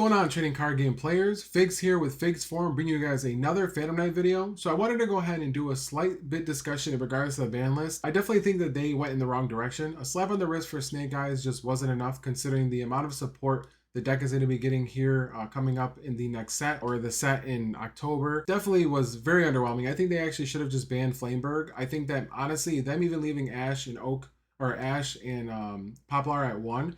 going on, trading card game players? Figs here with Figs Forum, bringing you guys another Phantom Knight video. So I wanted to go ahead and do a slight bit discussion in regards to the ban list. I definitely think that they went in the wrong direction. A slap on the wrist for Snake Eyes just wasn't enough, considering the amount of support the deck is going to be getting here coming up in the next set, or the set in October. Definitely was very underwhelming. I think they actually should have just banned Flameberg. I think that honestly, them even leaving Ash and Oak, or Ash and Poplar at 1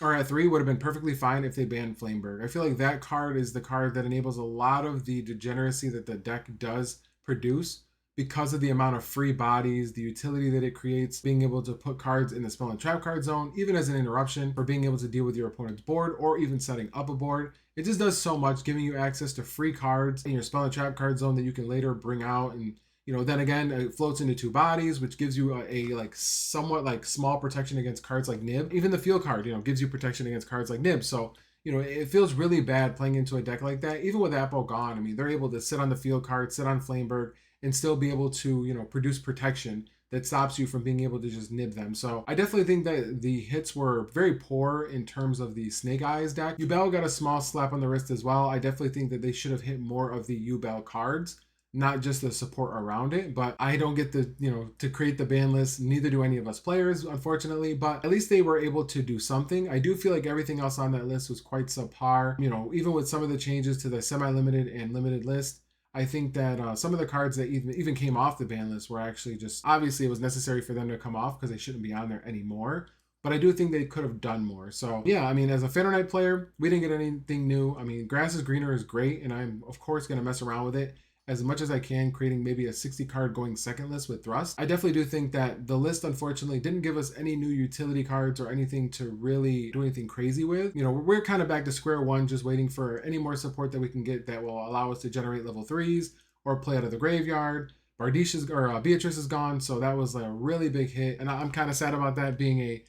or at 3 would have been perfectly fine if they banned Flameberg. I feel like that card is the card that enables a lot of the degeneracy that the deck does produce because of the amount of free bodies, the utility that it creates, being able to put cards in the spell and trap card zone, even as an interruption for being able to deal with your opponent's board or even setting up a board. It just does so much, giving you access to free cards in your spell and trap card zone that you can later bring out. And then again, it floats into 2 bodies, which gives you a like somewhat like small protection against cards like Nib. Even the field card, gives you protection against cards like Nib. So, it feels really bad playing into a deck like that. Even with Apple gone, I mean, they're able to sit on the field card, sit on Flameberg, and still be able to, produce protection that stops you from being able to just nib them. So I definitely think that the hits were very poor in terms of the Snake Eyes deck. Yugioh got a small slap on the wrist as well. I definitely think that they should have hit more of the Yugioh cards, not just the support around it. But I don't get to create the ban list. Neither do any of us players, unfortunately. But at least they were able to do something. I do feel like everything else on that list was quite subpar. Even with some of the changes to the semi-limited and limited list, I think that some of the cards that even came off the ban list were actually just, obviously it was necessary for them to come off because they shouldn't be on there anymore. But I do think they could have done more. So yeah, I mean, as a Phantom Knight player, we didn't get anything new. I mean, Grass is Greener is great, and I'm of course going to mess around with it as much as I can, creating maybe a 60 card going second list with Thrust. I definitely do think that the list, unfortunately, didn't give us any new utility cards or anything to really do anything crazy with. We're kind of back to square one, just waiting for any more support that we can get that will allow us to generate level 3s or play out of the graveyard. Beatrice is gone, so that was a really big hit, and I'm kind of sad about that, being a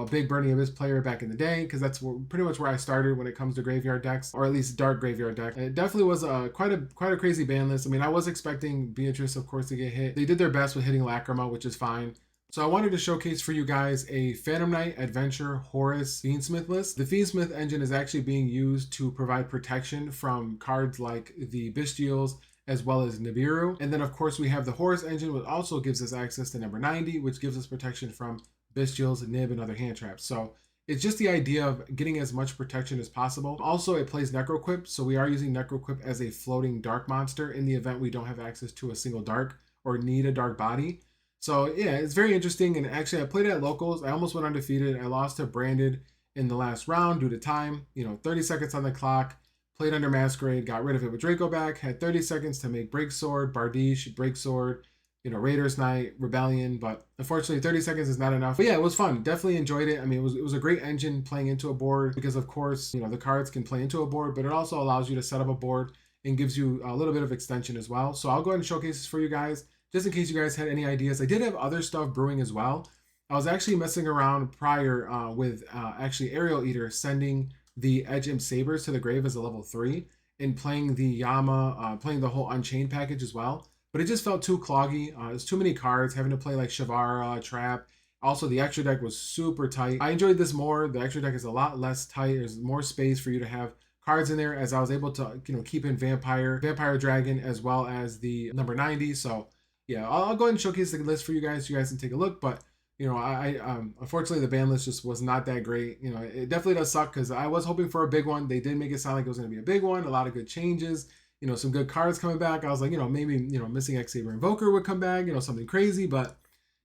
big Burning Abyss player back in the day, because that's pretty much where I started when it comes to graveyard decks, or at least dark graveyard deck. And it definitely was quite a crazy ban list. I mean, I was expecting Beatrice, of course, to get hit. They did their best with hitting Lacrima, which is fine. So I wanted to showcase for you guys a Phantom Knight Adventure Horus Fiendsmith list. The Fiendsmith engine is actually being used to provide protection from cards like the Bestials, as well as Nibiru. And then of course we have the Horus engine, which also gives us access to number 90, which gives us protection from Bestials, Nib, and other hand traps. So it's just the idea of getting as much protection as possible. Also, it plays Necroquip, so we are using Necroquip as a floating dark monster in the event we don't have access to a single dark or need a dark body. So yeah, it's very interesting. And actually, I played it at locals. I almost went undefeated. I lost to Branded in the last round due to time. 30 seconds on the clock. Played under Masquerade, got rid of it with Draco back, had 30 seconds to make Breaksword, Bardiche, Breaksword, Raiders Knight, Rebellion, but unfortunately 30 seconds is not enough. But yeah, it was fun. Definitely enjoyed it. I mean, it was a great engine playing into a board because of course, the cards can play into a board, but it also allows you to set up a board and gives you a little bit of extension as well. So I'll go ahead and showcase this for you guys, just in case you guys had any ideas. I did have other stuff brewing as well. I was actually messing around prior with actually Aerial Eater, sending the Edge Imp Sabers to the grave as a level 3 and playing the Yama, playing the whole Unchained package as well. But it just felt too cloggy. There's too many cards, having to play like Shavara, Trap. Also, the extra deck was super tight. I enjoyed this more. The extra deck is a lot less tight. There's more space for you to have cards in there, as I was able to keep in Vampire Dragon, as well as the number 90. So yeah, I'll go ahead and showcase the list for you guys so you guys can take a look. But I unfortunately the ban list just was not that great. It definitely does suck because I was hoping for a big one. They did make it sound like it was going to be a big one, a lot of good changes, some good cards coming back. I was like, maybe missing X-Saber Invoker would come back, something crazy. But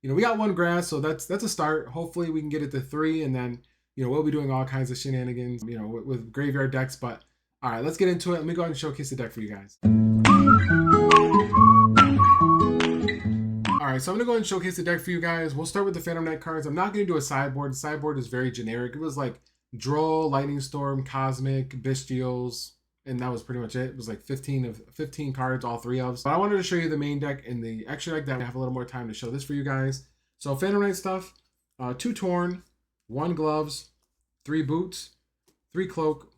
we got 1 grass, so that's a start. Hopefully we can get it to 3, and then we'll be doing all kinds of shenanigans with graveyard decks. But all right, let's get into it. Let me go ahead and showcase the deck for you guys. Alright, so I'm going to go ahead and showcase the deck for you guys. We'll start with the Phantom Knight cards. I'm not going to do a sideboard. The sideboard is very generic. It was like Droll, Lightning Storm, Cosmic, Bestials, and that was pretty much it. It was like 15 cards, all 3 of. But I wanted to show you the main deck and the extra deck that I have a little more time to show this for you guys. So Phantom Knight stuff, 2 Torn, 1 Gloves, 3 Boots, 3 Cloak,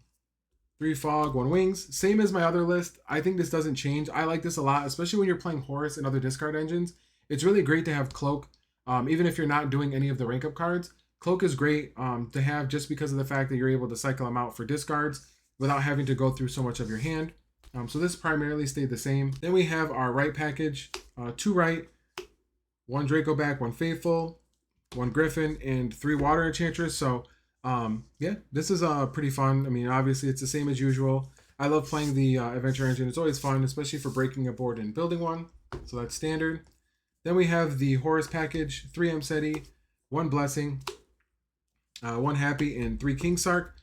3 Fog, 1 Wings. Same as my other list. I think this doesn't change. I like this a lot, especially when you're playing Horus and other discard engines. It's really great to have Cloak, even if you're not doing any of the rank up cards. Cloak is great to have just because of the fact that you're able to cycle them out for discards. without having to go through so much of your hand. So this primarily stayed the same. Then we have our right package, 2 right, 1 Draco back, 1 Faithful, 1 Griffin, and 3 Water Enchantress. So yeah, this is pretty fun. I mean, obviously it's the same as usual. I love playing the Adventure Engine. It's always fun, especially for breaking a board and building one. So that's standard. Then we have the Horus package, 3 Mseti, 1 Blessing, 1 Happy, and 3 King Sark.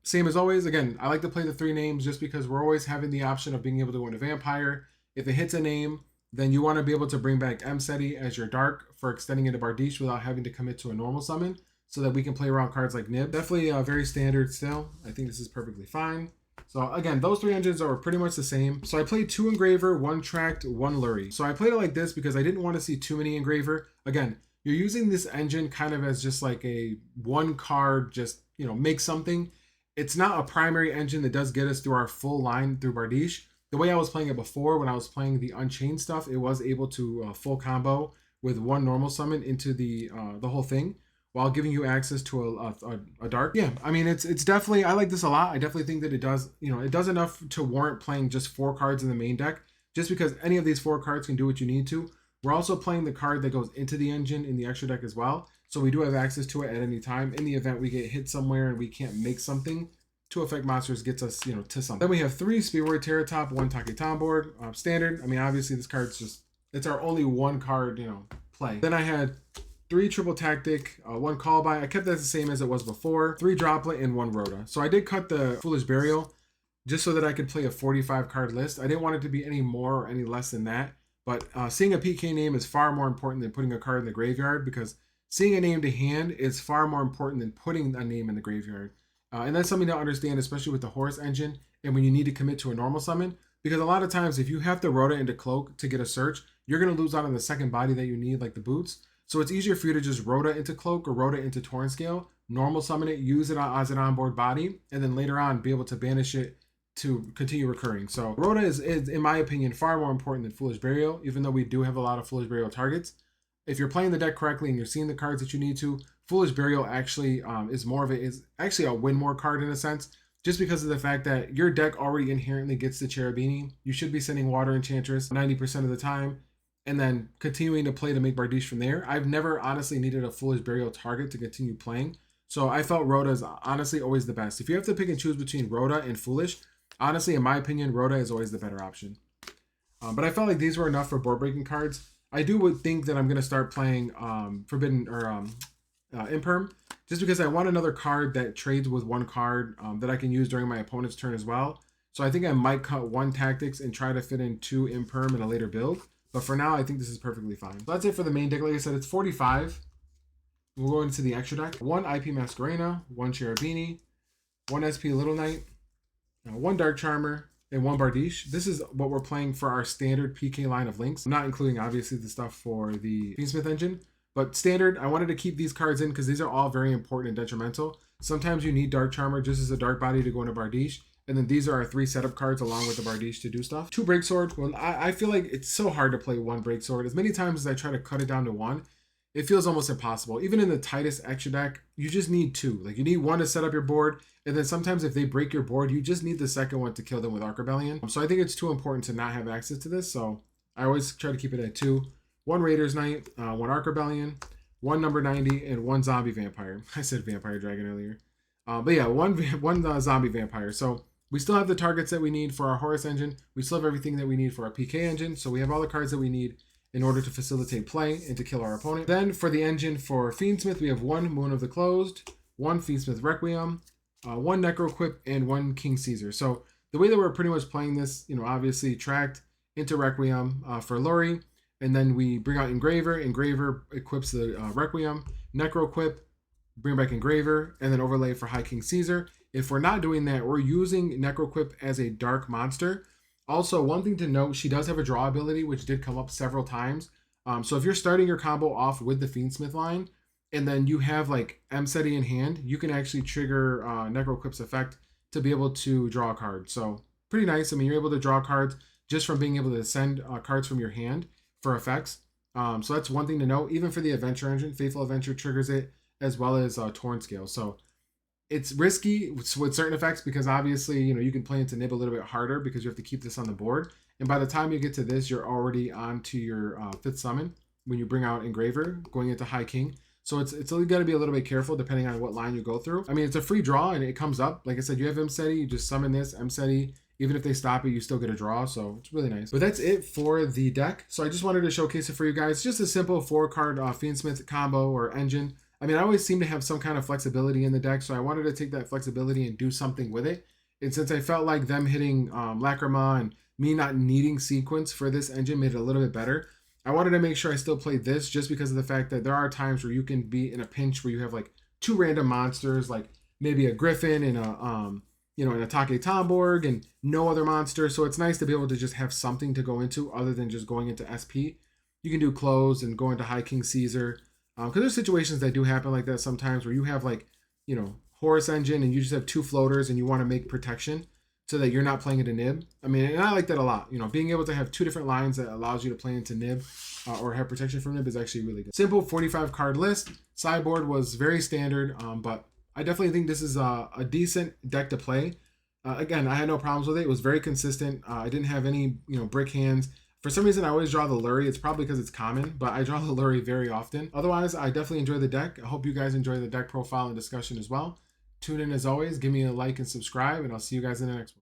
Same as always. Again, I like to play the 3 names just because we're always having the option of being able to go into Vampire. If it hits a name, then you want to be able to bring back Mseti as your Dark for extending into Bardiche without having to commit to a normal summon, so that we can play around cards like Nib. Definitely very standard still. I think this is perfectly fine. So again, those 3 engines are pretty much the same. So I played 2 Engraver, 1 Tracked, 1 Lurie. So I played it like this because I didn't want to see too many Engraver. Again, you're using this engine kind of as just like a 1 card, just, make something. It's not a primary engine that does get us through our full line through Bardiche. The way I was playing it before, when I was playing the Unchained stuff, it was able to full combo with 1 normal summon into the whole thing, while giving you access to a dark. Yeah, I mean, it's definitely, I like this a lot. I definitely think that it does, it does enough to warrant playing just 4 cards in the main deck, just because any of these 4 cards can do what you need to. We're also playing the card that goes into the engine in the extra deck as well, so we do have access to it at any time. In the event we get hit somewhere and we can't make something to affect monsters, gets us, to something. Then we have 3 Spearword Terratop, 1 Taketan board, standard. I mean, obviously this card's just, it's our only 1 card, play. Then I had 3 Triple Tactic, 1 Call By. I kept that the same as it was before. 3 Droplet and 1 Rhoda. So I did cut the Foolish Burial just so that I could play a 45 card list. I didn't want it to be any more or any less than that. But seeing a PK name is far more important than putting a card in the graveyard, because seeing a name to hand is far more important than putting a name in the graveyard. And that's something to understand, especially with the Horus engine and when you need to commit to a normal summon. Because a lot of times, if you have to Rhoda into Cloak to get a search, you're going to lose out on the second body that you need, like the boots. So it's easier for you to just Rhoda into Cloak or Rhoda into Torn Scale, normal summon it, use it as an onboard body, and then later on be able to banish it to continue recurring. So Rhoda is, in my opinion, far more important than Foolish Burial, even though we do have a lot of Foolish Burial targets. If you're playing the deck correctly and you're seeing the cards that you need to, Foolish Burial actually is actually a win more card in a sense, just because of the fact that your deck already inherently gets the Cherubini. You should be sending Water Enchantress 90% of the time, and then continuing to play to make Bardiche from there. I've never honestly needed a Foolish Burial target to continue playing, so I felt Rhoda is honestly always the best. If you have to pick and choose between Rhoda and Foolish, honestly, in my opinion, Rhoda is always the better option. But I felt like these were enough for board breaking cards. I would think that I'm going to start playing Forbidden or Imperm, just because I want another card that trades with 1 card that I can use during my opponent's turn as well. So I think I might cut 1 Tactics and try to fit in 2 Imperm in a later build. But for now, I think this is perfectly fine. So that's it for the main deck. Like I said, it's 45. We'll go into the extra deck. 1 IP Masquerena, 1 Cherubini, 1 SP Little Knight, 1 Dark Charmer, and 1 Bardiche. This is what we're playing for our standard PK line of links. I'm not including, obviously, the stuff for the Fiendsmith engine. But standard, I wanted to keep these cards in because these are all very important and detrimental. Sometimes you need Dark Charmer just as a Dark Body to go into Bardiche. And then these are our 3 setup cards along with the Bardiche to do stuff. 2 Breaksword. Well, I feel like it's so hard to play 1 Breaksword. As many times as I try to cut it down to 1, it feels almost impossible. Even in the tightest extra deck, you just need 2. Like, you need 1 to set up your board, and then sometimes if they break your board, you just need the second one to kill them with Arc Rebellion. So I think it's too important to not have access to this, so I always try to keep it at 2. 1 Raiders Knight, 1 Arc Rebellion, 1 number 90, and 1 Zombie Vampire. I said Vampire Dragon earlier. But yeah, one Zombie Vampire. So we still have the targets that we need for our Horus engine. We still have everything that we need for our PK engine. So we have all the cards that we need in order to facilitate play and to kill our opponent. Then for the engine for Fiendsmith, we have 1 Moon of the Closed, 1 Fiendsmith Requiem, 1 Necroquip, and 1 King Caesar. So the way that we're pretty much playing this, obviously tracked into Requiem for Lurie, and then we bring out Engraver. Engraver equips the Requiem, Necroquip, bring back Engraver, and then overlay for High King Caesar. If we're not doing that, we're using Necroquip as a dark monster. Also, one thing to note, she does have a draw ability, which did come up several times. So if you're starting your combo off with the Fiendsmith line, and then you have like Mseti in hand, you can actually trigger Necroquip's effect to be able to draw a card. So pretty nice. I mean, you're able to draw cards just from being able to send cards from your hand for effects. So that's one thing to note. Even for the Adventure engine, Faithful Adventure triggers it, as well as Torn Scale. So It's risky with certain effects because obviously, you can play into Nib a little bit harder because you have to keep this on the board. And by the time you get to this, you're already on to your fifth summon when you bring out Engraver, going into High King. So it's only got to be a little bit careful depending on what line you go through. I mean, it's a free draw and it comes up. Like I said, you have Mseti, you just summon this, Mseti. Even if they stop it, you still get a draw. So it's really nice. But that's it for the deck. So I just wanted to showcase it for you guys. It's just a simple 4-card Fiendsmith combo or engine. I mean, I always seem to have some kind of flexibility in the deck, so I wanted to take that flexibility and do something with it. And since I felt like them hitting Lacrima and me not needing sequence for this engine made it a little bit better, I wanted to make sure I still played this just because of the fact that there are times where you can be in a pinch where you have like 2 random monsters, like maybe a Griffin and an Atake Tomborg and no other monster. So it's nice to be able to just have something to go into other than just going into SP. You can do close and go into High King Caesar. Because there's situations that do happen like that sometimes where you have like, Horus Engine and you just have 2 floaters and you want to make protection so that you're not playing into Nib. I mean, and I like that a lot. Being able to have 2 different lines that allows you to play into Nib or have protection from Nib is actually really good. Simple 45 card list. Sideboard was very standard, but I definitely think this is a decent deck to play. Again, I had no problems with it. It was very consistent. I didn't have any, brick hands. For some reason, I always draw the Lurie. It's probably because it's common, but I draw the Lurie very often. Otherwise, I definitely enjoy the deck. I hope you guys enjoy the deck profile and discussion as well. Tune in as always. Give me a like and subscribe, and I'll see you guys in the next one.